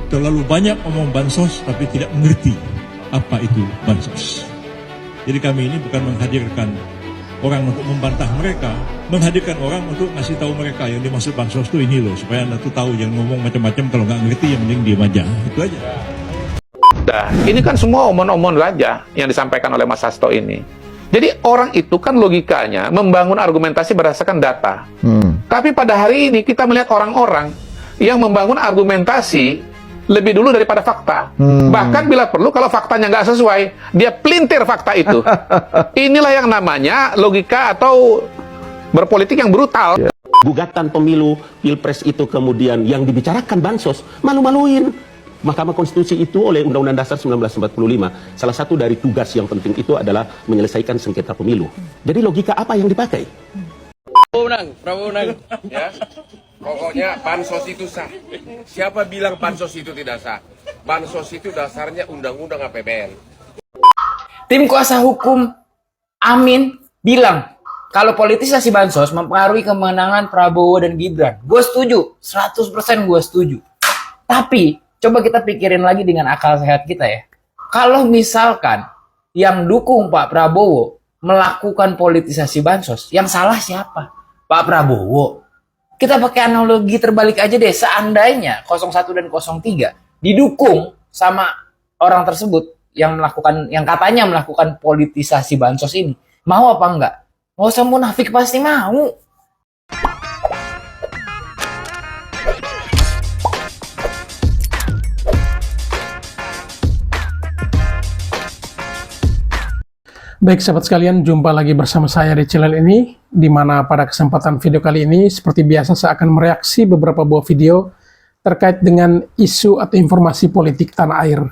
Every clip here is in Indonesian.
terlalu banyak omong bansos tapi tidak mengerti apa itu bansos. Jadi kami ini bukan menghadirkan orang untuk membantah mereka, menghadirkan orang untuk ngasih tahu mereka yang dimaksud bansos itu ini loh, supaya anda tuh tahu, jangan ngomong macam-macam, kalau nggak ngerti yang mending diam aja, itu aja. Nah, ini kan semua omong-omong aja yang disampaikan oleh Mas Hasto ini. Jadi orang itu kan logikanya membangun argumentasi berdasarkan data. Tapi pada hari ini kita melihat orang-orang yang membangun argumentasi lebih dulu daripada fakta. Bahkan bila perlu kalau faktanya nggak sesuai, dia pelintir fakta itu. Inilah yang namanya logika atau berpolitik yang brutal. Gugatan pemilu, pilpres itu kemudian yang dibicarakan bansos, malu-maluin. Mahkamah Konstitusi itu oleh Undang-Undang Dasar 1945, salah satu dari tugas yang penting itu adalah menyelesaikan sengketa pemilu. Jadi logika apa yang dipakai? Prabowo menang, ya. Pokoknya bansos itu sah. Siapa bilang bansos itu tidak sah? Bansos itu dasarnya Undang-Undang APBN. Tim kuasa hukum Amin bilang kalau politisasi bansos mempengaruhi kemenangan Prabowo dan Gibran. Gue setuju, 100% gue setuju. Tapi coba kita pikirin lagi dengan akal sehat kita ya. Kalau misalkan yang dukung Pak Prabowo melakukan politisasi bansos, yang salah siapa? Pak Prabowo. Kita pakai analogi terbalik aja deh. Seandainya 01 dan 03 didukung sama orang tersebut yang katanya melakukan politisasi bansos ini, mau apa enggak? Mau usah munafik, pasti mau. Baik sahabat sekalian, jumpa lagi bersama saya di channel ini, di mana pada kesempatan video kali ini, seperti biasa saya akan mereaksi beberapa buah video terkait dengan isu atau informasi politik tanah air.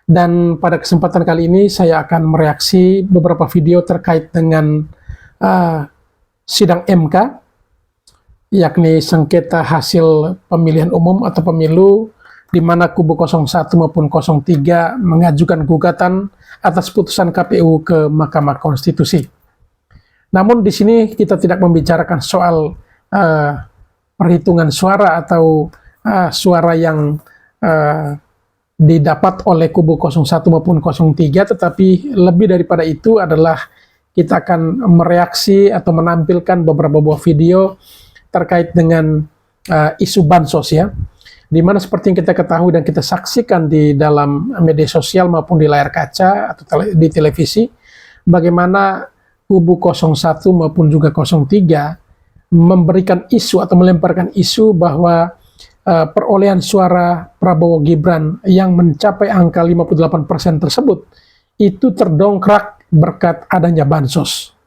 Dan pada kesempatan kali ini saya akan mereaksi beberapa video terkait dengan sidang MK, yakni sengketa hasil pemilihan umum atau pemilu, di mana kubu 01 maupun 03 mengajukan gugatan atas putusan KPU ke Mahkamah Konstitusi. Namun di sini kita tidak membicarakan soal perhitungan suara atau suara yang didapat oleh kubu 01 maupun 03, tetapi lebih daripada itu adalah kita akan mereaksi atau menampilkan beberapa buah video terkait dengan isu bansos ya. Di mana seperti yang kita ketahui dan kita saksikan di dalam media sosial maupun di layar kaca atau di televisi, bagaimana kubu 01 maupun juga 03 memberikan isu atau melemparkan isu bahwa perolehan suara Prabowo Gibran yang mencapai angka 58% tersebut itu terdongkrak berkat adanya bansos.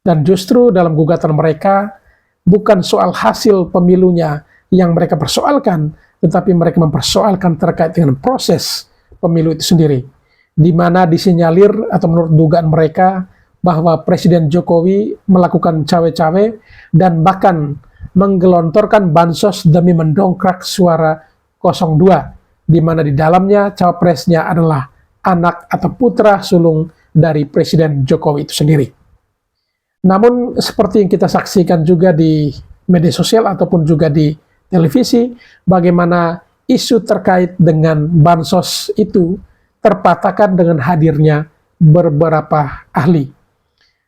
Dan justru dalam gugatan mereka bukan soal hasil pemilunya yang mereka persoalkan, tetapi mereka mempersoalkan terkait dengan proses pemilu itu sendiri, di mana disinyalir atau menurut dugaan mereka bahwa Presiden Jokowi melakukan cawe-cawe dan bahkan menggelontorkan bansos demi mendongkrak suara 02, di mana di dalamnya cawapresnya adalah anak atau putra sulung dari Presiden Jokowi itu sendiri. Namun seperti yang kita saksikan juga di media sosial ataupun juga di televisi, bagaimana isu terkait dengan bansos itu terpatahkan dengan hadirnya beberapa ahli.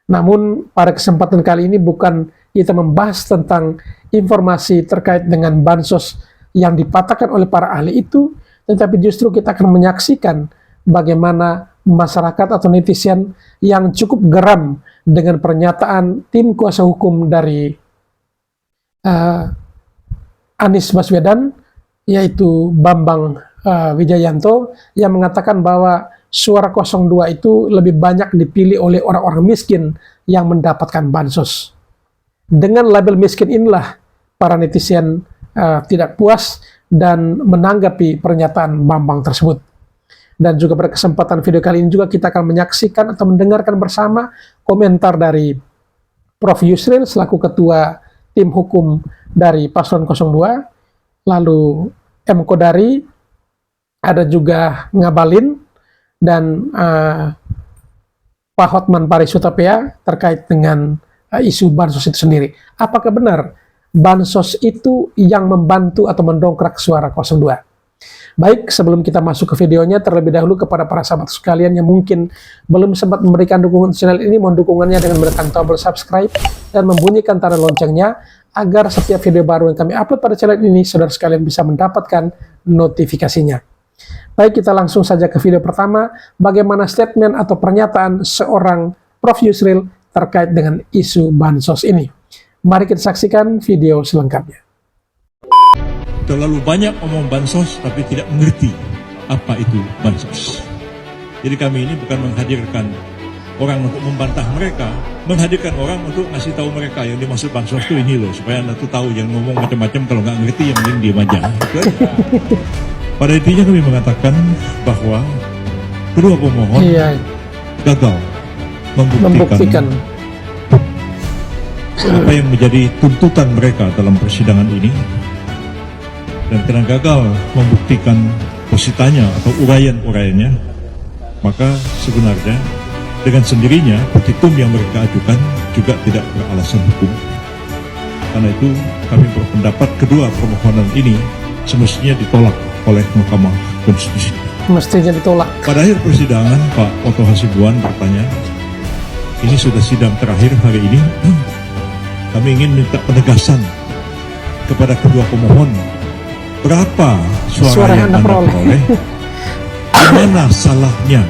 Namun pada kesempatan kali ini bukan kita membahas tentang informasi terkait dengan bansos yang dipatahkan oleh para ahli itu, tetapi justru kita akan menyaksikan bagaimana masyarakat atau netizen yang cukup geram dengan pernyataan tim kuasa hukum dari Anies Baswedan, yaitu Bambang Wijayanto, yang mengatakan bahwa suara 02 itu lebih banyak dipilih oleh orang-orang miskin yang mendapatkan bansos. Dengan label miskin inilah para netizen tidak puas dan menanggapi pernyataan Bambang tersebut. Dan juga pada kesempatan video kali ini juga kita akan menyaksikan atau mendengarkan bersama komentar dari Prof. Yusril selaku ketua tim hukum dari Paslon 02, lalu M. Kodari, ada juga Ngabalin, dan Pak Hotman Paris Hutapea terkait dengan isu bansos itu sendiri. Apakah benar bansos itu yang membantu atau mendongkrak suara 02? Baik, sebelum kita masuk ke videonya, terlebih dahulu kepada para sahabat sekalian yang mungkin belum sempat memberikan dukungan channel ini, mohon dukungannya dengan menekan tombol subscribe dan membunyikan tanda loncengnya, agar setiap video baru yang kami upload pada channel ini, saudara sekalian bisa mendapatkan notifikasinya. Baik, kita langsung saja ke video pertama, bagaimana statement atau pernyataan seorang Prof. Yusril terkait dengan isu bansos ini. Mari kita saksikan video selengkapnya. Terlalu banyak omong bansos tapi tidak mengerti apa itu bansos. Jadi kami ini bukan menghadirkan orang untuk membantah mereka, menghadirkan orang untuk ngasih tahu mereka yang dimaksud bansos itu ini loh, supaya anda tuh tahu, jangan ngomong macam-macam, kalau nggak ngerti yang penting diam aja. Itu aja. Pada intinya kami mengatakan bahwa kedua pemohon gagal membuktikan apa yang menjadi tuntutan mereka dalam persidangan ini. Dan karena gagal membuktikan positanya atau uraian-uraiannya, maka sebenarnya dengan sendirinya petitum yang mereka ajukan juga tidak beralasan hukum. Karena itu kami berpendapat kedua permohonan ini semestinya ditolak oleh Mahkamah Konstitusi. Mestinya ditolak. Pada akhir persidangan, Pak Oto Hasibuan bertanya, ini sudah sidang terakhir hari ini, kami ingin minta penegasan kepada kedua pemohon. Berapa suara yang Anda peroleh? Di mana salahnya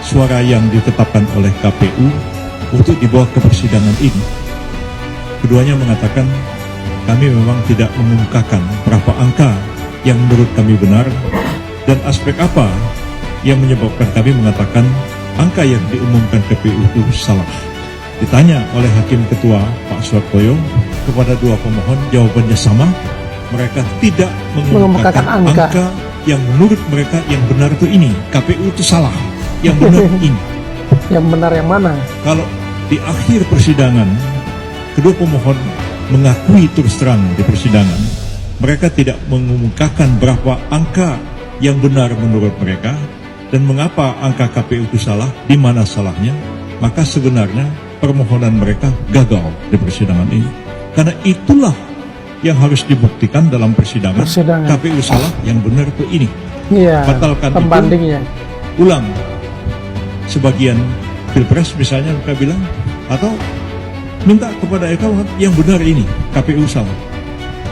suara yang ditetapkan oleh KPU untuk dibawa ke persidangan ini? Keduanya mengatakan, kami memang tidak mengungkapkan berapa angka yang menurut kami benar, dan aspek apa yang menyebabkan kami mengatakan angka yang diumumkan KPU itu salah. Ditanya oleh Hakim Ketua Pak Suartoyo kepada dua pemohon, jawabannya sama. Mereka tidak mengumumkakan angka yang menurut mereka yang benar itu ini. KPU itu salah, yang benar ini. Yang benar yang mana? Kalau di akhir persidangan, kedua pemohon mengakui terus terang di persidangan, mereka tidak mengumumkakan berapa angka yang benar menurut mereka, dan mengapa angka KPU itu salah, di mana salahnya, maka sebenarnya permohonan mereka gagal di persidangan ini. Karena itulah yang harus dibuktikan dalam persidangan. KPU salah, yang benar itu ini. Iya, batalkan pembandingnya. Itu, ulang. Sebagian Pilpres misalnya mereka bilang, atau minta kepada EK yang benar ini, KPU salah.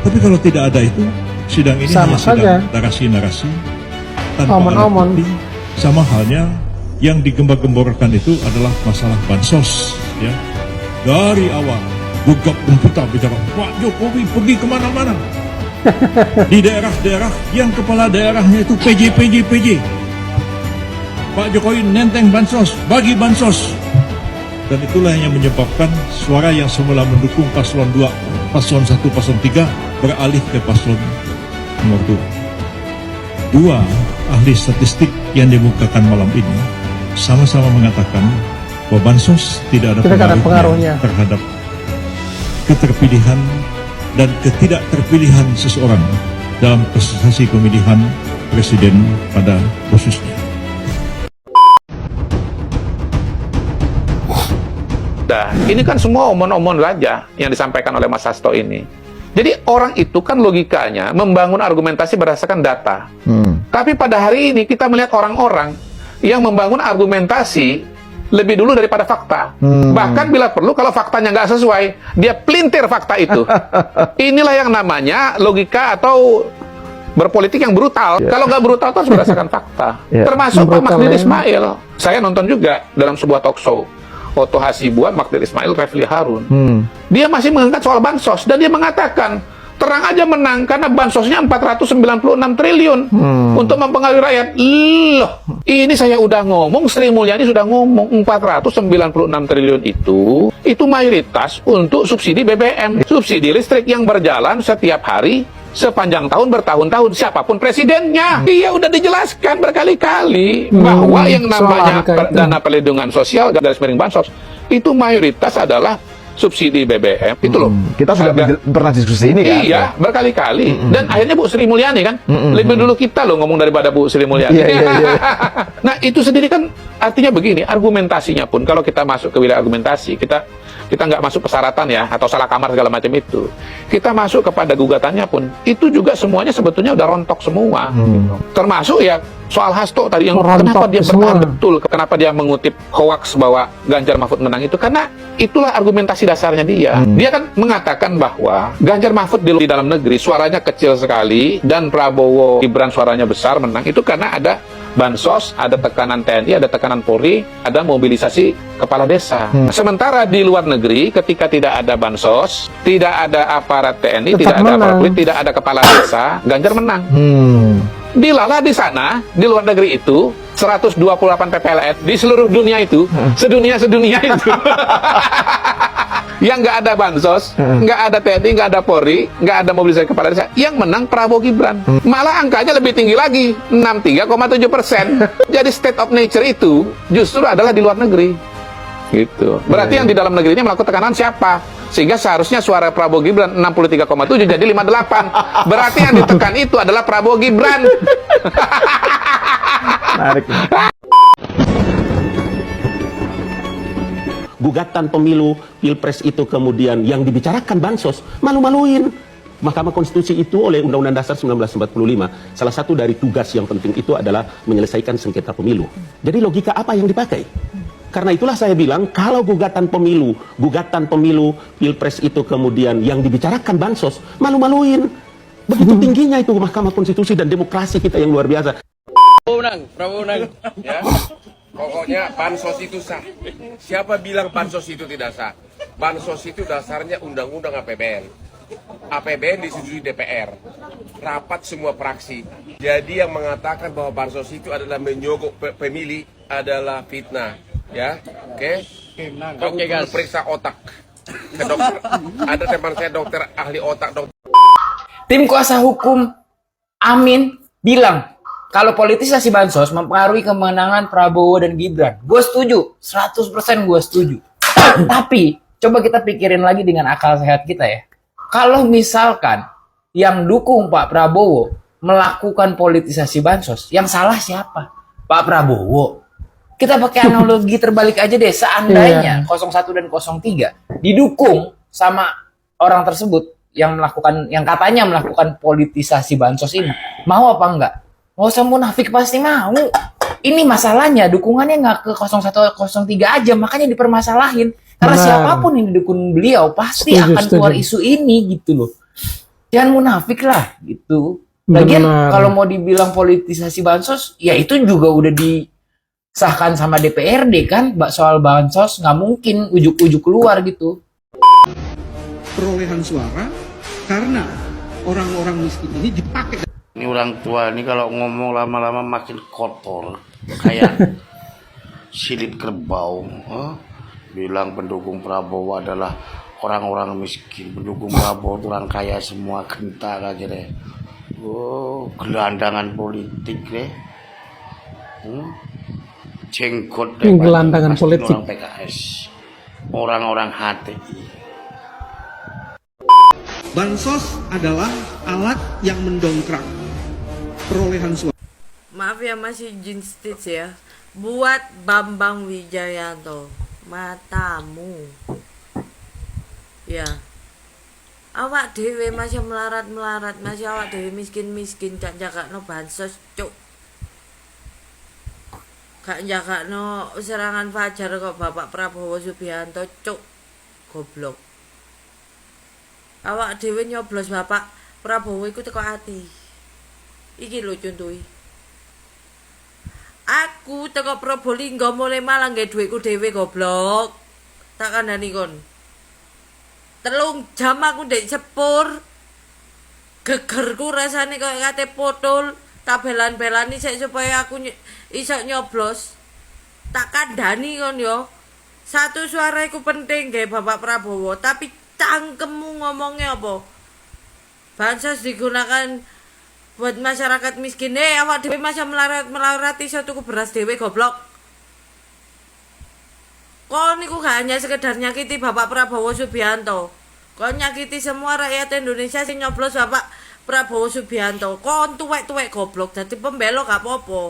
Tapi kalau tidak ada itu, sidang ini hanya sidang narasi-narasi tanpa alat bukti. Sama halnya yang digembar-gemborkan itu adalah masalah bansos, ya. Dari awal gugap gempita bicara Pak Jokowi pergi kemana-mana di daerah-daerah yang kepala daerahnya itu PJ. Pak Jokowi nenteng bansos, bagi bansos, dan itulah yang menyebabkan suara yang semula mendukung paslon 2, paslon 1, paslon 3 beralih ke paslon nomor 2. Dua ahli statistik yang dimukakan malam ini sama-sama mengatakan bahwa bansos tidak ada pengaruhnya terhadap keterpilihan dan ketidakterpilihan seseorang dalam proses pemilihan presiden pada khususnya. Ini kan semua omon-omon saja yang disampaikan oleh Mas Hasto ini. Jadi orang itu kan logikanya membangun argumentasi berdasarkan data. Tapi pada hari ini kita melihat orang-orang yang membangun argumentasi lebih dulu daripada fakta. Bahkan bila perlu, kalau faktanya nggak sesuai, dia pelintir fakta itu. Inilah yang namanya logika atau berpolitik yang brutal. Kalau nggak brutal itu harus berdasarkan fakta. Termasuk Pak Magdir Ismail. Saya nonton juga dalam sebuah talk show. Oto Hasibuan, Magdir Ismail, Refli Harun. Dia masih mengangkat soal bansos. Dan dia mengatakan, terang aja menang karena bansosnya 496 triliun untuk mempengaruhi rakyat. Loh, ini saya udah ngomong, Sri Mulyani sudah ngomong 496 triliun itu mayoritas untuk subsidi BBM, subsidi listrik yang berjalan setiap hari sepanjang tahun bertahun-tahun, siapapun presidennya. Dia udah dijelaskan berkali-kali bahwa yang namanya dana perlindungan sosial garis miring bansos itu mayoritas adalah subsidi BBM itu loh. Kita sudah pernah diskusi ini kan? Iya, berkali-kali. Dan akhirnya Bu Sri Mulyani kan lebih dulu kita loh ngomong daripada Bu Sri Mulyani. Nah, itu sendiri kan artinya begini, argumentasinya pun kalau kita masuk ke wilayah argumentasi, kita nggak masuk persyaratan ya, atau salah kamar segala macam itu. Kita masuk kepada gugatannya pun, itu juga semuanya sebetulnya udah rontok semua. Gitu. Termasuk ya soal Hasto tadi, yang kenapa dia bertahan betul, kenapa dia mengutip hoax bahwa Ganjar Mahfud menang itu, karena itulah argumentasi dasarnya dia. Dia kan mengatakan bahwa Ganjar Mahfud di dalam negeri suaranya kecil sekali, dan Prabowo Gibran suaranya besar menang, itu karena ada bansos, ada tekanan TNI, ada tekanan Polri, ada mobilisasi kepala desa. Sementara di luar negeri, ketika tidak ada bansos, tidak ada aparat TNI, tidak ada aparat Polri, tidak ada kepala desa, Ganjar menang. Dilala di sana, di luar negeri itu 128 PPLN di seluruh dunia itu, sedunia itu. Yang nggak ada bansos, nggak ada TNI, nggak ada Polri, nggak ada mobilisasi kepala desa, yang menang Prabowo Gibran. Malah angkanya lebih tinggi lagi, 63,7%. Jadi state of nature itu justru adalah di luar negeri. Gitu. Berarti yang di dalam negeri ini melakukan tekanan siapa? Sehingga seharusnya suara Prabowo Gibran 63,7 jadi 58. Berarti yang ditekan itu adalah Prabowo Gibran. Menarik. Gugatan pemilu pilpres itu kemudian yang dibicarakan bansos, malu-maluin. Mahkamah Konstitusi itu oleh Undang-Undang Dasar 1945, salah satu dari tugas yang penting itu adalah menyelesaikan sengketa pemilu. Jadi logika apa yang dipakai? Karena itulah saya bilang, kalau gugatan pemilu pilpres itu kemudian yang dibicarakan bansos, malu-maluin. Begitu tingginya itu Mahkamah Konstitusi dan demokrasi kita yang luar biasa. Prabowo menang, ya. Pokoknya bansos itu sah. Siapa bilang bansos itu tidak sah? Bansos itu dasarnya undang-undang APBN. APBN disetujui DPR. Rapat semua fraksi. Jadi yang mengatakan bahwa bansos itu adalah menyogok pemilih adalah fitnah. Ya, oke. Oke, guys. Periksa otak. Ke dokter. Ada teman saya dokter ahli otak, dokter. Tim kuasa hukum Amin bilang kalau politisasi bansos mempengaruhi kemenangan Prabowo dan Gibran. Gue setuju, 100% gue setuju. Tapi, coba kita pikirin lagi dengan akal sehat kita ya. Kalau misalkan yang dukung Pak Prabowo melakukan politisasi bansos, yang salah siapa? Pak Prabowo. Kita pakai analogi terbalik aja deh. Seandainya 01 dan 03 didukung sama orang tersebut yang katanya melakukan politisasi bansos ini, mau apa enggak? Nggak usah munafik, pasti mau. Ini masalahnya dukungannya nggak ke 01 03 aja, makanya dipermasalahin. Karena siapapun yang didukung beliau pasti akan keluar isu ini gitu loh. Jangan munafik lah gitu. Lagian kalau mau dibilang politisasi bansos, ya itu juga udah disahkan sama DPRD kan, soal bansos nggak mungkin ujuk-ujuk keluar gitu. Perolehan suara karena orang-orang miskin ini dipakai. Ini orang tua ini kalau ngomong lama-lama makin kotor, kayak silip kerbau. Bilang pendukung Prabowo adalah orang-orang miskin, pendukung Prabowo itu orang kaya semua, gentar aja deh. Gelandangan politik deh. Jenggot deh. Gelandangan politik. Orang PKS, orang-orang HTI. Bansos adalah alat yang mendongkrak perolehan suara. Maaf ya, masih Jin Stitch ya. Buat Bambang Wijayanto, matamu. Ya. Awak dhewe masih melarat-melarat, masih awak dhewe miskin-miskin, gak jagakno bansos, cuk. Gak jagakno serangan fajar kok Bapak Prabowo Subianto, cuk. Goblok. Awak dhewe nyoblos Bapak Prabowo iku teko ati. Iki lho contohi. Aku teko Probolinggo mulai Malang nggae dhuwitku dhewe goblok. Tak kandhani kon. 3 jam aku ndek sepur. Gegerku rasane koyo kate potul. Tak belan-belani sik supaya aku iso nyoblos. Tak kandhani kon yo. Satu suara iku penting nggae Bapak Prabowo, tapi cangkemmu ngomongnya apa? Bansos digunakan buat masyarakat miskin. Awak dhewe masih melarat iso tuku beras dhewe goblok. Kon niku gak hanya sekedar nyakiti Bapak Prabowo Subianto. Kon nyakiti semua rakyat Indonesia sing nyoblos Bapak Prabowo Subianto. Kon tuwek-tuwek goblok, dadi pembelok gak apa-apa.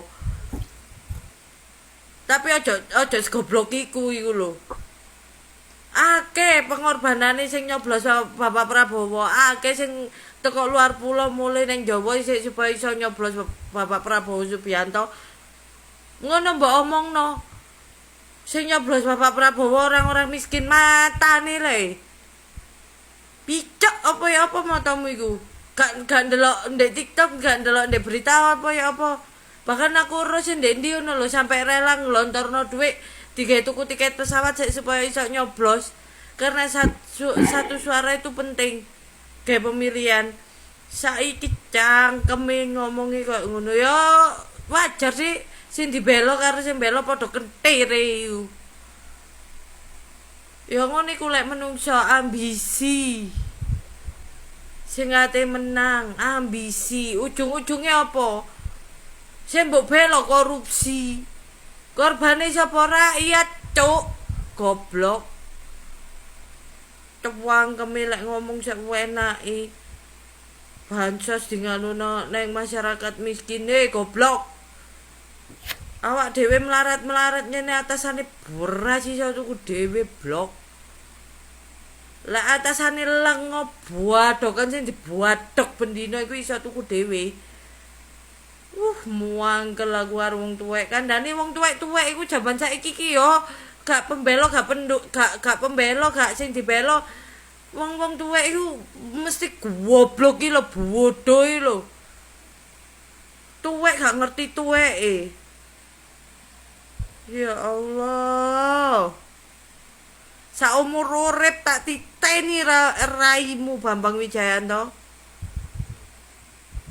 Tapi ojo segoblok iku lho. Akeh pengorbanane sing nyoblos Bapak Prabowo, akeh sing teko luar pulau mulai ning Jawa isih supaya iso nyoblos Bapak Prabowo Subianto. Ngono mbok omongno. Sing nyoblos Bapak Prabowo orang-orang miskin matane le. Picok apa ya apa matamu iku? Gak ndelok ndek TikTok, gak ndelok ndek berita apa ya apa. Bahkan aku urus ndek ndi ngono lho sampai rela nglontorno dhuwit digawe tuku tiket pesawat supaya iso nyoblos. Karena satu suara itu penting kayak pemilihan. Saiki cangkeme ngomongi kok ngono ya wajar sih sing dibelo karo sing belo padha kentire iku. Ya ngono iku lek menungso ambisi. Sing ate menang, ambisi, ujung-ujungnya apa? Sing mbok belo korupsi. Korbane sapa rakyat, cuk. Goblok. Tuwang kemilek ngomong sak enake. Bansos dinganuno neng masyarakat miskin goblok. Awak dhewe melarat-melarat nyene atasane beras iso tuku dhewe blok. Lah atasane lengo buadokan sing dibuadok bendina iku iso tuku dhewe. Muangkel aku karo wong tuwek. Kandhane wong tuwek-tuwek iku jaman saiki iki yo gak pembelo, gak pembelo, gak sing dibelo. Wong-wong tuwek iku mesti goblok iki lho, bodoh iki lho. Tuwek gak ngerti tuweke. Ya Allah. Saumur urip tak titeni raimu Bambang Wijayanto.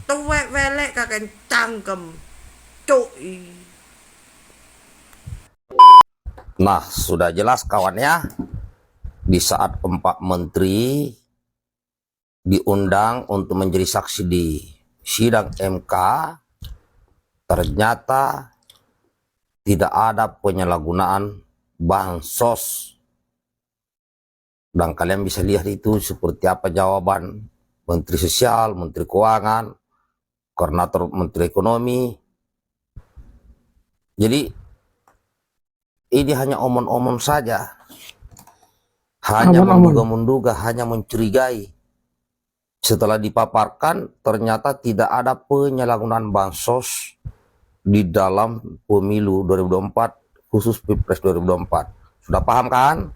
Tuwek welek kakek cangkem. Cuy. Nah, sudah jelas kawan ya. Di saat 4 menteri diundang untuk menjadi saksi di sidang MK, ternyata tidak ada penyalahgunaan bansos. Dan kalian bisa lihat itu seperti apa jawaban Menteri Sosial, Menteri Keuangan, Koordinator Menteri Ekonomi. Jadi ini hanya omong-omong saja. Hanya menduga-menduga, hanya mencurigai. Setelah dipaparkan, ternyata tidak ada penyalahgunaan bansos di dalam pemilu 2024, khusus Pilpres 2024. Sudah paham kan?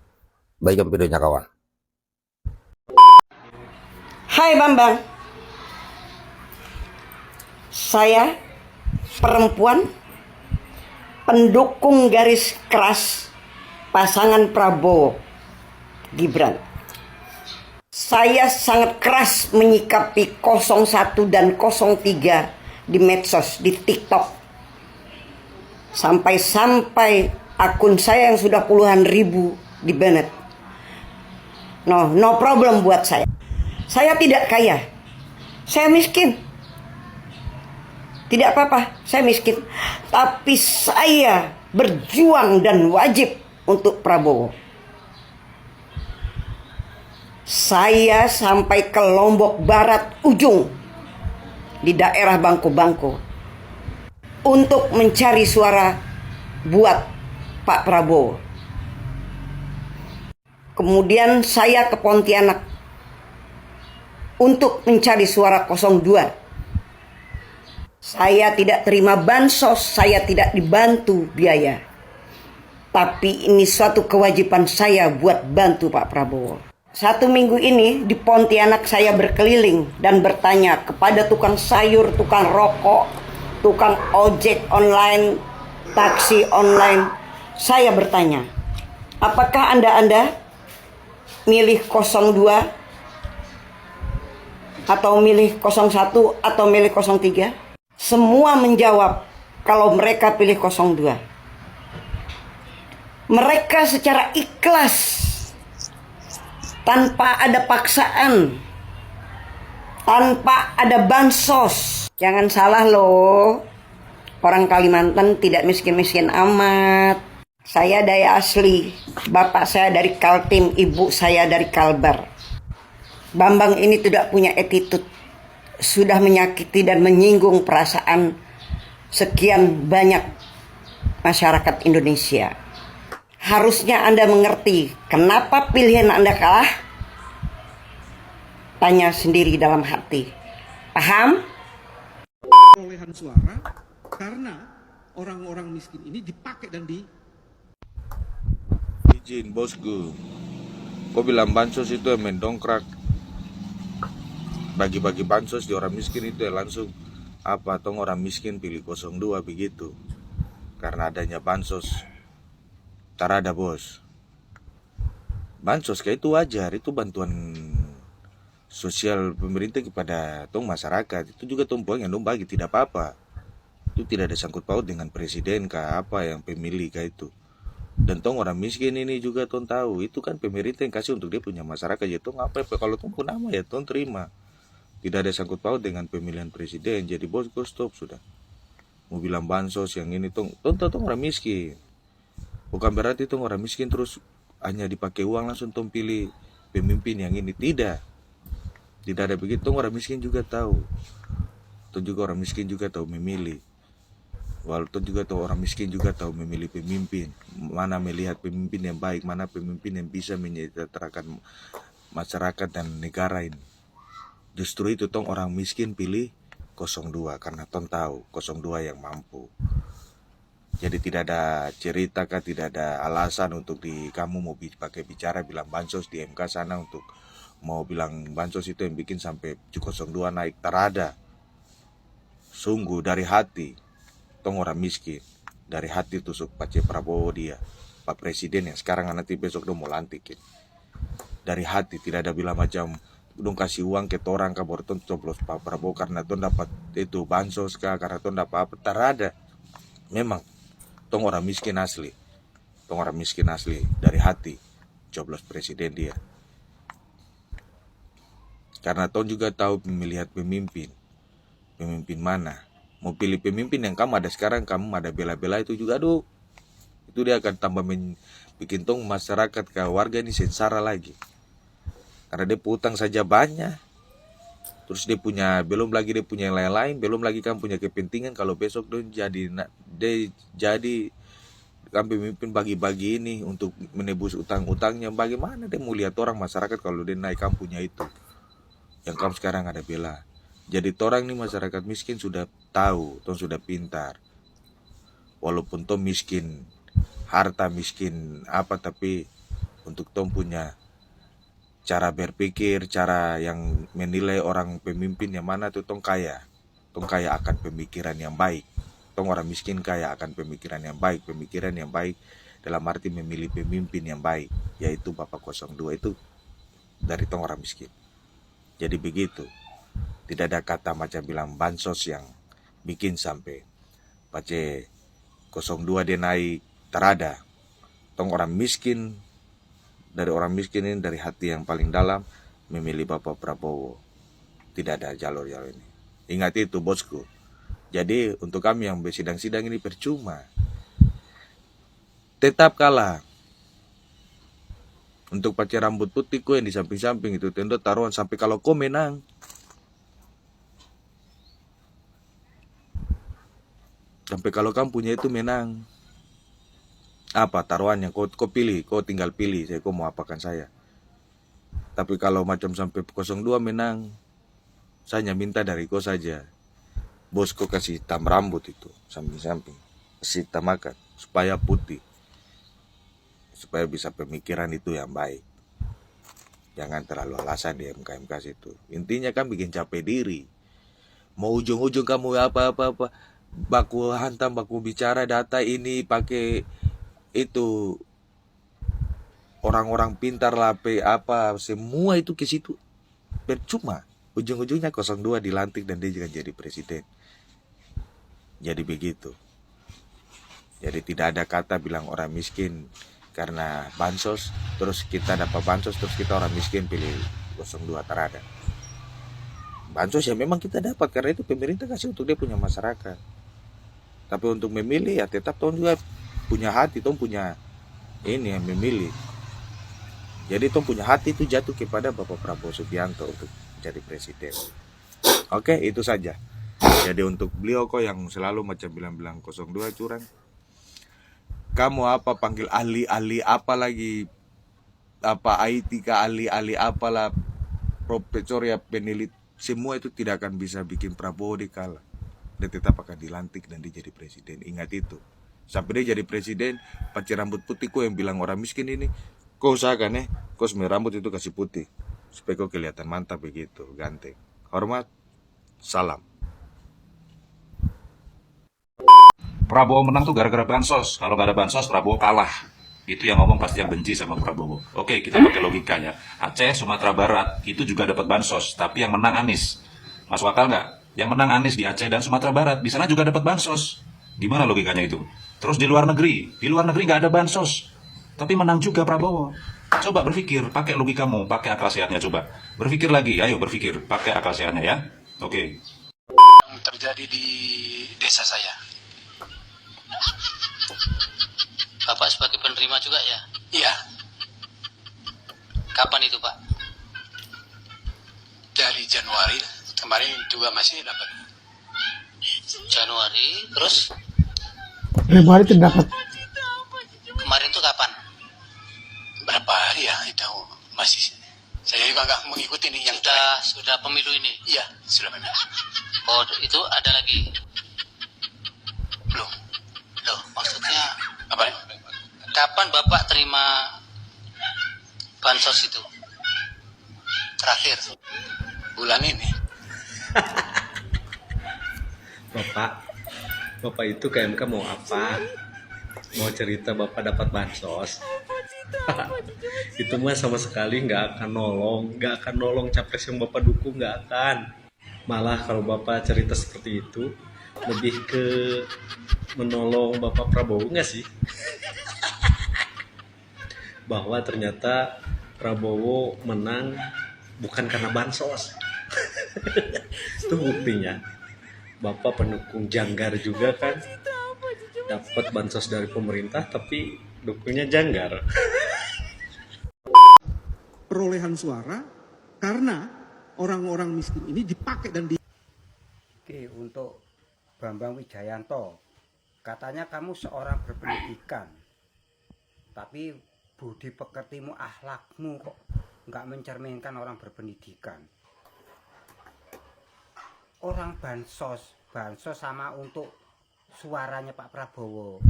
Baikkan videonya kawan. Hai Bambang, saya perempuan pendukung garis keras pasangan Prabowo Gibran. Saya sangat keras menyikapi 01 dan 03 di medsos, di TikTok. Sampai-sampai akun saya yang sudah puluhan ribu di banned. No problem buat saya. Saya tidak kaya. Saya miskin. Tidak apa-apa, saya miskin. Tapi saya berjuang dan wajib untuk Prabowo. Saya sampai ke Lombok Barat ujung di daerah Bangko-Bangko untuk mencari suara buat Pak Prabowo. Kemudian saya ke Pontianak untuk mencari suara 02. Saya tidak terima bansos, saya tidak dibantu biaya. Tapi ini suatu kewajiban saya buat bantu Pak Prabowo. 1 minggu ini di Pontianak saya berkeliling dan bertanya kepada tukang sayur, tukang rokok, tukang ojek online, taksi online. Saya bertanya, apakah Anda milih 02 atau milih 01 atau milih 03? Semua menjawab kalau mereka pilih 02. Mereka secara ikhlas, tanpa ada paksaan, tanpa ada bansos. Jangan salah loh, orang Kalimantan tidak miskin-miskin amat. Saya Daya asli, bapak saya dari Kaltim, ibu saya dari Kalbar. Bambang ini tidak punya attitude, sudah menyakiti dan menyinggung perasaan sekian banyak masyarakat Indonesia. Harusnya Anda mengerti kenapa pilihan Anda kalah. Tanya sendiri dalam hati. Paham? Perolehan suara karena orang-orang miskin ini dipakai dan Izin bosku, kau bilang bansos itu yang mendongkrak, bagi-bagi bansos di orang miskin itu ya langsung apa, tong orang miskin pilih 02 begitu, karena adanya bansos. Tak ada bos, bansos kayak itu wajar, itu bantuan sosial pemerintah kepada tong masyarakat, itu juga tong yang dong bagi, tidak apa-apa. Itu tidak ada sangkut paut dengan presiden kah apa yang pemilih kah itu. Dan tong orang miskin ini juga tong tahu, itu kan pemerintah yang kasih untuk dia punya masyarakat, ya tong apa kalau tong pun nama ya tong terima. Tidak ada sangkut paut dengan pemilihan presiden. Jadi bos stop sudah. Mau bilang bansos yang ini tong orang miskin. Bukan berarti tong orang miskin terus hanya dipakai uang langsung tong pilih pemimpin yang ini, tidak. Tidak ada begitu. Tong orang miskin juga tahu. Tong juga orang miskin juga tahu memilih. Walaupun juga tahu orang miskin juga tahu memilih pemimpin, mana melihat pemimpin yang baik, mana pemimpin yang bisa menyejahterakan masyarakat dan negara ini. Justru itu tong orang miskin pilih 02 karena tong tahu 02 yang mampu. Jadi tidak ada cerita kah, tidak ada alasan untuk kamu mau pakai bicara bilang bansos di MK sana untuk mau bilang bansos itu yang bikin sampai 02 naik, terada. Sungguh dari hati. Tong orang miskin dari hati tusuk Pak Prabowo dia, Pak Presiden yang sekarang nanti besok dong mau lantikin. Dari hati, tidak ada bilang macam dong kasih uang ke orang kah baru ton coblos Pak Prabowo karena ton dapat itu bansos kah, karena ton dapat apa, terada. Memang tong orang miskin asli, tong orang miskin asli dari hati coblos presiden dia. Karena tong juga tahu melihat pemimpin mana. Mau pilih pemimpin yang kamu ada sekarang, kamu ada bela-bela itu juga, aduh, itu dia akan tambah bikin tong masyarakat ke warga ini sengsara lagi. Karena dia utang saja banyak, terus dia punya, belum lagi dia punya yang lain-lain, belum lagi kamu punya kepentingan kalau besok dia jadi kan pemimpin bagi-bagi ini untuk menebus utang-utangnya. Bagaimana dia mau lihat orang masyarakat kalau dia naik kamu punya itu, yang kamu sekarang ada bela. Jadi orang nih masyarakat miskin sudah tahu, tong sudah pintar. Walaupun tong miskin, harta miskin apa, tapi untuk tong punya cara berpikir, cara yang menilai orang pemimpin yang mana tuh tong kaya. Tong kaya akan pemikiran yang baik. Tong orang miskin kaya akan pemikiran yang baik. Pemikiran yang baik dalam arti memilih pemimpin yang baik, yaitu Bapak 02 itu dari tong orang miskin. Jadi begitu. Tidak ada kata macam bilang bansos yang bikin sampai pace 02 dia naik, terada. Tong orang miskin, dari orang miskin ini dari hati yang paling dalam memilih Bapak Prabowo. Tidak ada jalur-jalur ini. Ingat itu bosku. Jadi untuk kami yang bersidang-sidang ini percuma. Tetap kalah. Untuk pace rambut putihku yang di samping-samping itu tendo taruhan sampai kalau kau menang. Sampai kalau kamu punya itu menang, apa taruhannya, kau pilih, kau tinggal pilih, kau mau apakan saya. Tapi kalau macam sampai 02 menang, saya minta dari kau saja, bos kau kasih hitam rambut itu, samping-samping, kasih hitam makan, supaya putih, supaya bisa pemikiran itu yang baik. Jangan terlalu alasan di MK situ. Intinya kan bikin capek diri. Mau ujung-ujung kamu apa-apa, baku hantam, baku bicara data ini pakai itu orang-orang pintar lah apa semua itu ke situ percuma. Ujung-ujungnya 02 dilantik dan dia juga jadi presiden. Jadi begitu. Jadi tidak ada kata bilang orang miskin karena bansos terus kita dapat bansos terus kita orang miskin pilih 02, terada. Bansos ya memang kita dapat karena itu pemerintah kasih untuk dia punya masyarakat. Tapi untuk memilih ya tetap Tom juga punya hati, Tom punya ini yang memilih. Jadi Tom punya hati itu jatuh kepada Bapak Prabowo Subianto untuk jadi presiden. Oke, itu saja. Jadi untuk beliau kok yang selalu macam bilang-bilang 02 curang, kamu apa panggil ahli-ahli apa lagi, apa IT ke ahli-ahli apalah, profesor ya penelit, semua itu tidak akan bisa bikin Prabowo dikalah. Dia tetap akan dilantik dan dia jadi presiden. Ingat itu. Sampai dia jadi presiden, pakai rambut putih, kok yang bilang orang miskin ini, kau usahakan kau semir rambut itu kasih putih, supaya kau kelihatan mantap begitu, ganteng. Hormat, salam. Prabowo menang tuh gara-gara bansos. Kalau nggak ada bansos, Prabowo kalah. Itu yang ngomong pasti yang benci sama Prabowo. Oke, kita pakai logikanya. Aceh, Sumatera Barat, itu juga dapat bansos. Tapi yang menang Anies. Masuk akal nggak? Yang menang Anies di Aceh dan Sumatera Barat. Di sana juga dapat bansos. Gimana logikanya itu? Terus di luar negeri nggak ada bansos. Tapi menang juga Prabowo. Coba berpikir, pakai logikamu, pakai akal sehatnya coba. Berpikir lagi, ayo berpikir, pakai akal sehatnya ya. Oke. Terjadi di desa saya. Bapak sebagai penerima juga ya? Iya. Kapan itu Pak? Dari Januari, kemarin juga masih dapat. Januari, terus? Februari tidak dapat. Kemarin tuh kapan? Berapa hari ya? Itu masih. Saya juga nggak mengikuti nih yang sudah pemilu ini. Iya, sudah pemilu. Oh, itu ada lagi? Belum. Loh, maksudnya apa? Kapan Bapak terima bansos itu? Terakhir bulan ini. Bapak itu ke MK mau apa? Mau cerita Bapak dapat bansos? Itu mah sama sekali nggak akan nolong capres yang Bapak dukung, nggak akan. Malah kalau Bapak cerita seperti itu, lebih ke menolong Bapak Prabowo nggak sih? Bahwa ternyata Prabowo menang bukan karena bansos. Itu buktinya. Bapak pendukung janggar juga kan, dapat bansos dari pemerintah tapi dukungnya janggar. Perolehan suara karena orang-orang miskin ini dipakai dan di. Oke, untuk Bambang Wijayanto, katanya kamu seorang berpendidikan, tapi budi pekertimu, akhlakmu kok nggak mencerminkan orang berpendidikan. Orang bansos sama untuk suaranya Pak Prabowo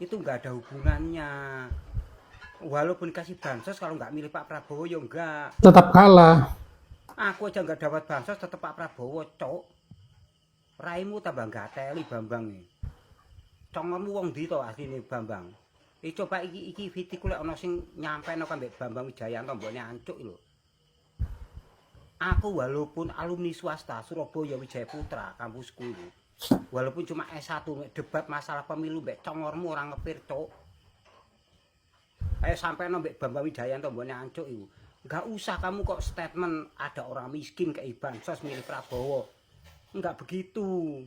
itu nggak ada hubungannya. Walaupun kasih bansos, kalau nggak milih Pak Prabowo ya enggak. Tetap kalah. Aku aja nggak dapat bansos, tetap Pak Prabowo, cok. Raimu tambah gateli Bambang nih. Congormu wong ndi to asline Bambang. Coba iki fitiku lek ana sing nyampeno kambek Bambang Wijayanto mbokne ancuk lho. Aku walaupun alumni swasta Surabaya Wijaya Putra kampusku itu, walaupun cuma S1 debat masalah pemilu mbek congormu orang ngepir cok. Ayo sampai mbek Bambang Wijayanto mbokne ancuk iku. Enggak usah kamu kok statement ada orang miskin kayak bansos milih Prabowo. Enggak begitu.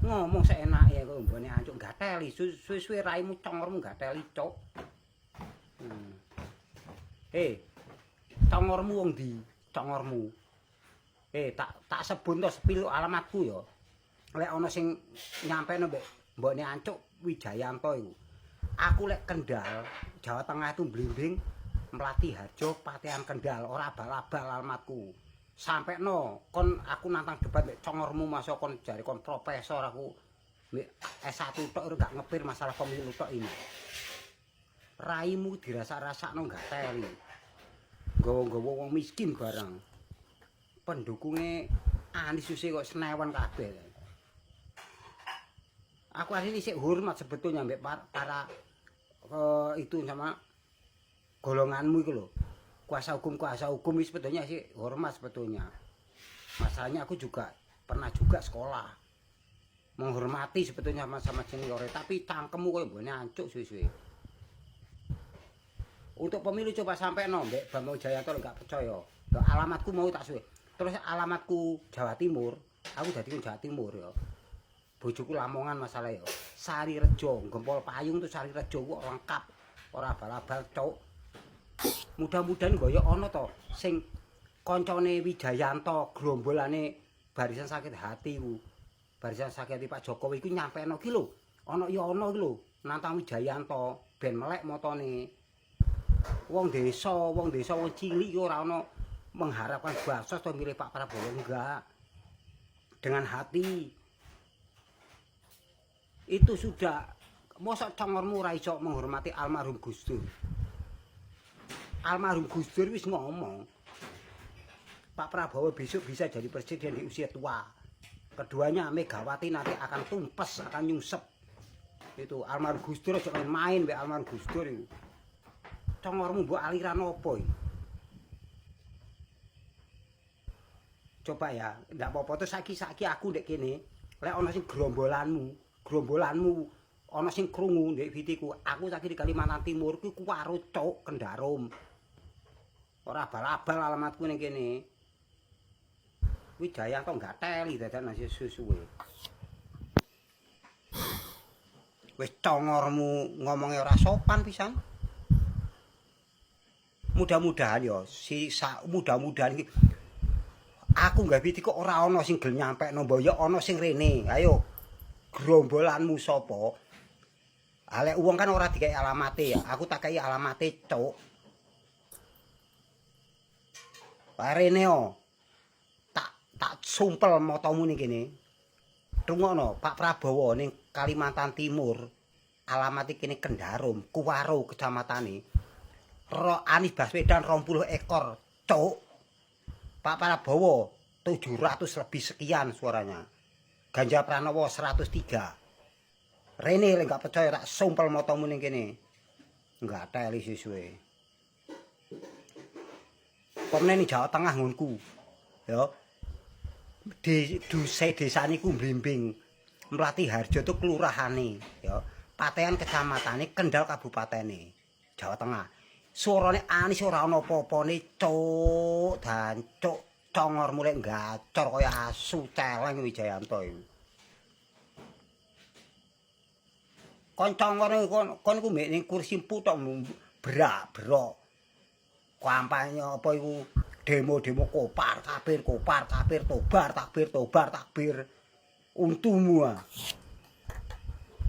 Ngomong seenaknya kok mbone ancuk gak teli, suwe-suwe raimu congormu gak teli, cok. Congormu wong ndi? Congormu. Tak sebut to sepiluk alamatku ya. Lek ana sing nyampeno mbokne ancuk Wijayanto iku. Aku lek Kendal, Jawa Tengah itu blimbing, Melati Harjo, Patean Kendal, ora abal-abal alamatku. Sampai kon aku nantang debat mek congormu masuk kon jari kon profesor aku S1 tok gak ngepir masalah pemilu tok ini. Raimu dirasa-rasakno gak teli. Gowo-gowo wong miskin barang. Pendukungnya Anies Susi kok senewan kabeh. Aku asli sik hormat sebetulnya mbek para itu sama golonganmu itu loh. Kuasa hukum itu sebetulnya sih hormat sebetulnya. Masalahnya aku juga pernah juga sekolah, menghormati sebetulnya sama seniornya, tapi cangkemmu kok mbone ancuk suwe-suwe. Untuk pemilu coba sampai mbek Bambang Wijayanto enggak percaya. Alamatku mau tak suwe. Terus alamatku Jawa Timur, aku dadi Jawa Timur ya. Bojoku Lamongan masalah ya. Sari Rejo, Gempol Payung tuh Sari Rejo kok lengkap. Ora abal-abal cok. Mudah-mudahan kaya ana to sing koncone Wijayanto grombolane barisan sakit hati ku. Barisan sakit hati Pak Jokowi iku nyampeno ki lho. Ana ya ana iki lho, nantang Wijayanto ben melek motone. Wong desa, wong cilik ora ana mengharapkan bansos atau milih Pak Prabowo, enggak. Dengan hati. Itu sudah mosok congormu ora iso menghormati almarhum Gus Dur. Almarhum Gus Dur wis ngomong Pak Prabowo besok bisa jadi presiden di usia tua. Keduanya Megawati nanti akan tumpes, akan nyungsep. Itu almarhum Gus Dur aja main mbek almarhum Gus Dur itu. Congormu mbok aliran opo iki? Coba ya, ndak apa-apa terus saiki aku ndek kene, lek ana sing grombolanmu ana sing krungu ndek vitiku, aku saiki di Kalimantan Timur ku kuwaru cuk Kendarom. Ora abal-abal alamatku ning kene. Wijayanto enggak teli dadan nasi susuwe. Wis congormu ngomongnya ora sopan pisan. Mudah-mudahan ya mudah-mudahan iki aku nggak biti kok ora ana sing gel nyampekno mbok ya ana sing rene. Ayo grombolanmu sapa? Alek wong kan ora dikei alamate ya. Aku tak kei alamate cuk. Parene tak sumpel motomu ning kene. Rungokno Pak Prabowo ning Kalimantan Timur. Alamat iki kene Kendarom, Kuwaro kecamatane. Anies Baswedan 20 ekor, cuk. Pak Prabowo 700 lebih sekian suaranya. Ganjar Pranowo 103. Rene lek gak percaya tak sumpel motomu ning kene. Enggak teli sisuwe. Pemene ning Jawa Tengah ngonku. Ya. Di desa niku Blimbing. Mlati Harjo itu kelurahane, ya. Patean kecamatane Kendal kabupatene. Jawa Tengah. Suarane Anies ora ana apa-apane, cuk, dan cuk congormu lek gacor kaya asu celeng Wijayanto iku. Kon congore kon ku mek ning kursi putok berak-berok. Kampanye apa iku demo-demo kopar kafir tobar takbir. Untumu ah.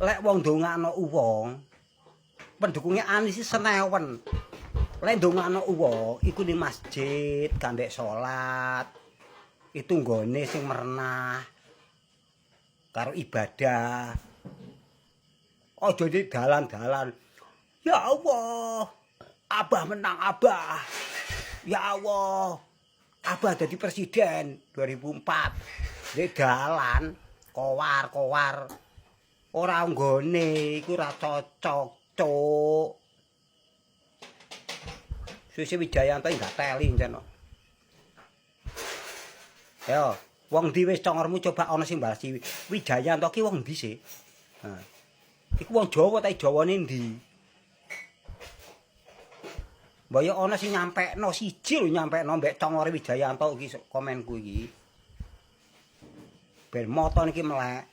Lek wong ndongakno wong pendukungnya Anies senewen. Lek ndongakno uwo iku di masjid kandek salat. Itu nggone sing merenah karo ibadah. Aja di dalan-dalan. Ya Allah, Abah menang Abah. Ya Allah, Abah jadi presiden 2004. Di dalan kowar-kowar ora nggone iku ora cocok, cuk. Susi Wijayanto enggak teli njeno. Yo, wong ndi wis congormu coba ana sing balas Wijayanto ki wong ndi sih? Nah. Iku wong Jawa ta Jawane ndi? Mbok yo ana sing nyampekno siji lho nyampekno mbek congore Wijayanto iki komenku iki. Ben moto niki melek.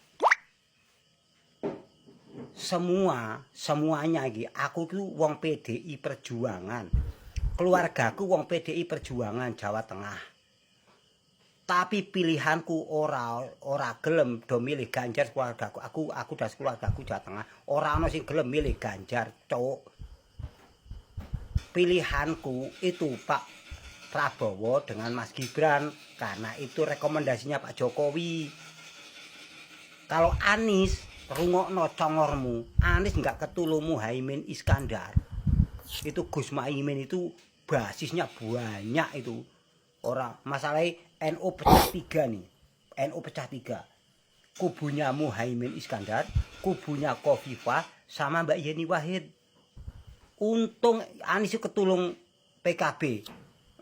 Semuanya iki aku ku wong PDI Perjuangan. Keluargaku wong PDI Perjuangan Jawa Tengah. Tapi pilihanku ora gelem do milih Ganjar keluargaku. Aku das keluargaku Jawa Tengah. Ora ana sing gelem milih Ganjar, cuk. Pilihanku itu Pak Prabowo dengan Mas Gibran karena itu rekomendasinya Pak Jokowi. Kalau Anies rungokno congormu, Anies enggak ketulu Muhaimin Iskandar. Itu Gus Muhaimin itu basisnya banyak itu. Orang masalahnya NU pecah 3 nih. NU pecah 3. Kubunya Muhaimin Iskandar, kubunya Khofifah sama Mbak Yeni Wahid. Untung Anies ketulung PKB.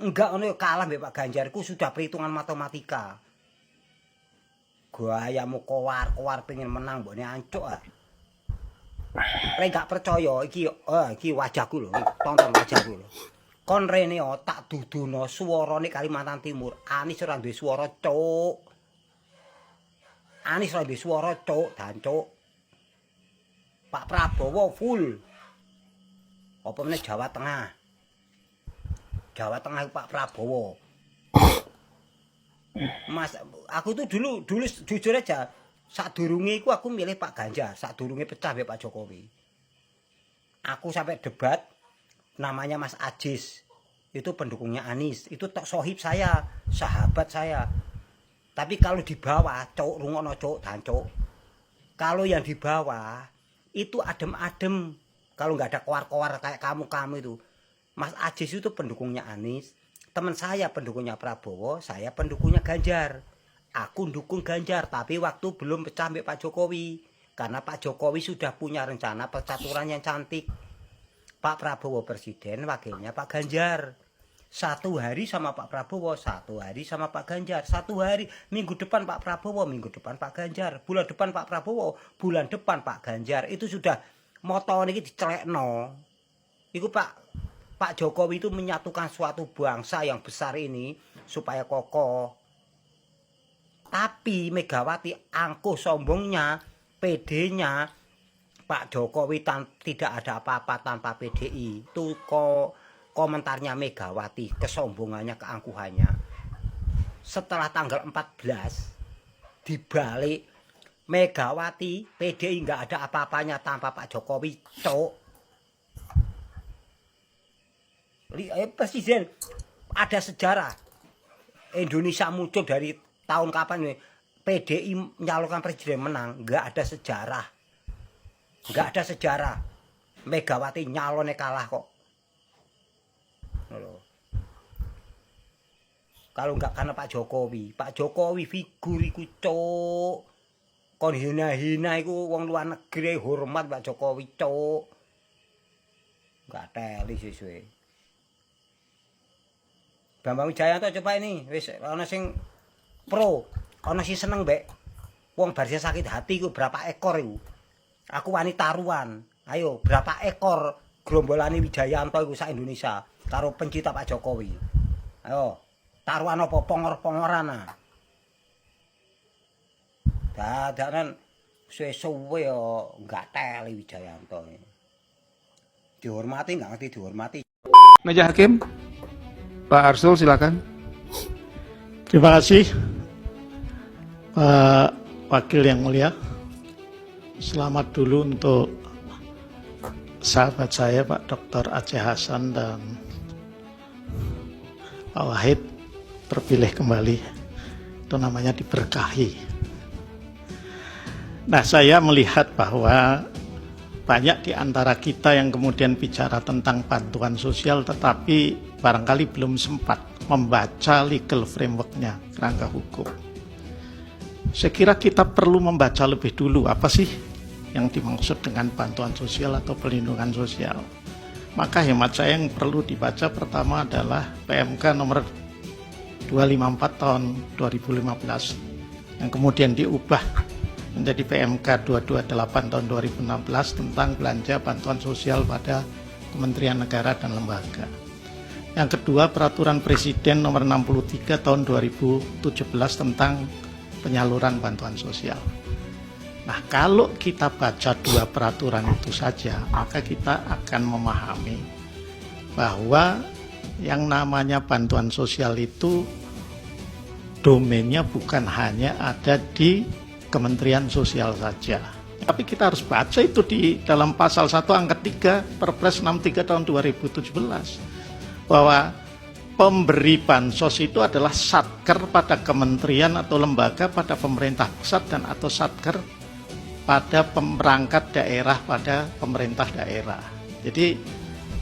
Enggak ono kalah Mbak Pak Ganjar ku sudah perhitungan matematika. Gayamu kowar pengen menang mbokne ancuk ah. Lek gak percaya iki wajahku lho, tonton wajahku lho. Kon rene tak duduno suarane Kalimantan Timur. Anies ora duwe swara cuk. Anies ora duwe swara cuk, dan cuk. Pak Prabowo full. Apa meneh Jawa Tengah. Jawa Tengah Pak Prabowo. Mas, aku tuh dulu jujur aja Sadurunge iku aku milih Pak Ganjar, sadurunge pecah mbek Pak Jokowi. Aku sampai debat namanya Mas Ajis. Itu pendukungnya Anies, itu tok sohib saya, sahabat saya. Tapi kalau di bawah, cowok rungono cowok dan cowok. Kalau yang di bawah itu adem-adem. Kalau nggak ada koar-koar kayak kamu itu. Mas Ajis itu pendukungnya Anies, teman saya pendukungnya Prabowo, saya pendukungnya Ganjar. Aku dukung Ganjar, tapi waktu belum pecah mbek Pak Jokowi. Karena Pak Jokowi sudah punya rencana percaturan yang cantik. Pak Prabowo presiden, wakilnya Pak Ganjar. 1 hari sama Pak Prabowo, 1 hari sama Pak Ganjar. 1 hari, minggu depan Pak Prabowo, minggu depan Pak Ganjar. Bulan depan Pak Prabowo, bulan depan Pak Ganjar. Itu sudah moto ini dicelekno. Itu Pak Jokowi itu menyatukan suatu bangsa yang besar ini supaya kokoh. Tapi Megawati angkuh sombongnya, PD-nya Pak Jokowi tidak ada apa-apa tanpa PDI. Itu komentarnya Megawati, kesombongannya, keangkuhannya. Setelah tanggal 14 dibalik Megawati, PDI nggak ada apa-apanya tanpa Pak Jokowi. Presiden ada sejarah. Indonesia muncul dari tahun kapan nih? PDI menyalurkan presiden menang, nggak ada sejarah. Nggak ada sejarah. Megawati nyalonnya kalah kok. Kalau nggak karena Pak Jokowi figur iku cok. Kon hina-hina iku wong luar negeri hormat Pak Jokowi cok. Nggak teli sesuai. Bambang Wijayanto coba ini wis ana sing pro, ana sing seneng mbek wong barisa sakit hati iku berapa ekor iku. Aku wani taruhan. Ayo berapa ekor grombolane Wijayanto iku sak Indonesia karo pencinta Pak Jokowi. Ayo taruhan apa pongor-pongoran ah. Dadakan suwe-suwe yo enggak teli Wijayanto. Dihormati enggak ngerti dihormati. Meja Hakim. Pak Arsul silakan. Terima kasih Pak Wakil yang mulia. Selamat dulu untuk sahabat saya Pak Dr. Aceh Hasan dan Pak Wahid terpilih kembali. Itu namanya diberkahi. Nah, saya melihat bahwa banyak di antara kita yang kemudian bicara tentang bantuan sosial tetapi barangkali belum sempat membaca legal framework-nya, kerangka hukum. Saya kira kita perlu membaca lebih dulu apa sih yang dimaksud dengan bantuan sosial atau perlindungan sosial. Maka hemat saya yang perlu dibaca pertama adalah PMK nomor 254 tahun 2015 yang kemudian diubah menjadi PMK 228 tahun 2016 tentang belanja bantuan sosial pada Kementerian Negara dan lembaga. Yang kedua, Peraturan Presiden nomor 63 tahun 2017 tentang penyaluran bantuan sosial. Nah, kalau kita baca dua peraturan itu saja, maka kita akan memahami bahwa yang namanya bantuan sosial itu domainnya bukan hanya ada di Kementerian Sosial saja. Tapi kita harus baca itu di dalam pasal 1 angka 3 Perpres 63 tahun 2017 bahwa pemberi bansos itu adalah satker pada kementerian atau lembaga pada pemerintah pusat dan atau satker pada perangkat daerah pada pemerintah daerah. Jadi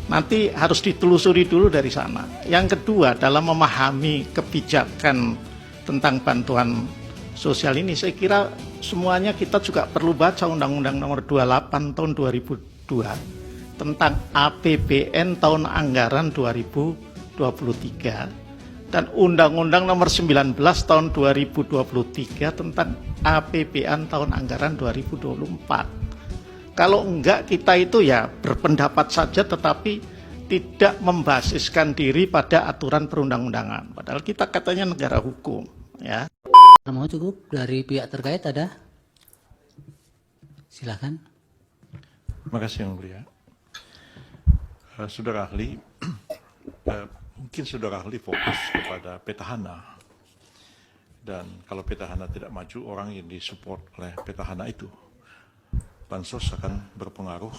nanti harus ditelusuri dulu dari sana. Yang kedua, dalam memahami kebijakan tentang bantuan sosial ini, saya kira semuanya kita juga perlu baca Undang-Undang nomor 28 tahun 2002 tentang APBN tahun anggaran 2023 dan Undang-Undang nomor 19 tahun 2023 tentang APBN tahun anggaran 2024. Kalau enggak, kita itu ya berpendapat saja tetapi tidak membasiskan diri pada aturan perundang-undangan. Padahal kita katanya negara hukum, ya. Mau cukup dari pihak terkait ada? Silakan. Terima kasih yang mulia. Saudara ahli, mungkin saudara ahli fokus kepada petahana. Dan kalau petahana tidak maju, orang yang disupport oleh petahana itu, bansos akan berpengaruh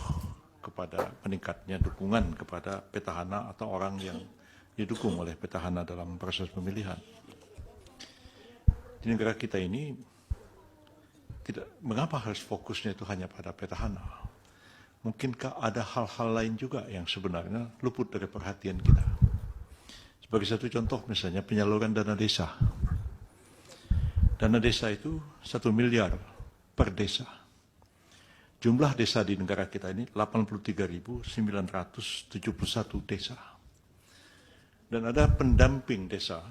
kepada meningkatnya dukungan kepada petahana atau orang yang didukung oleh petahana dalam proses pemilihan. Di negara kita ini, mengapa harus fokusnya itu hanya pada petahana? Mungkinkah ada hal-hal lain juga yang sebenarnya luput dari perhatian kita? Sebagai satu contoh misalnya penyaluran dana desa. Dana desa itu 1 miliar per desa. Jumlah desa di negara kita ini 83.971 desa. Dan ada pendamping desa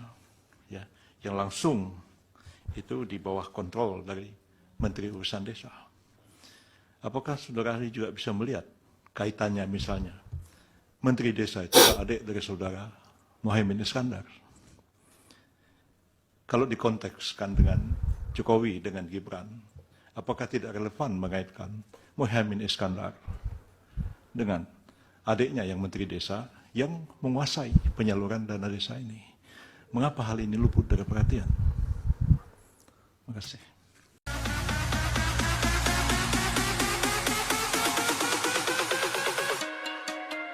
ya, yang langsung itu di bawah kontrol dari Menteri Urusan Desa. Apakah saudara ahli juga bisa melihat kaitannya misalnya Menteri Desa itu adik dari saudara Muhaimin Iskandar? Kalau dikontekskan dengan Jokowi dengan Gibran, apakah tidak relevan mengaitkan Muhaimin Iskandar dengan adiknya yang Menteri Desa yang menguasai penyaluran dana desa ini? Mengapa hal ini luput dari perhatian? Terima kasih.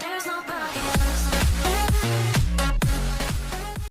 There's nobody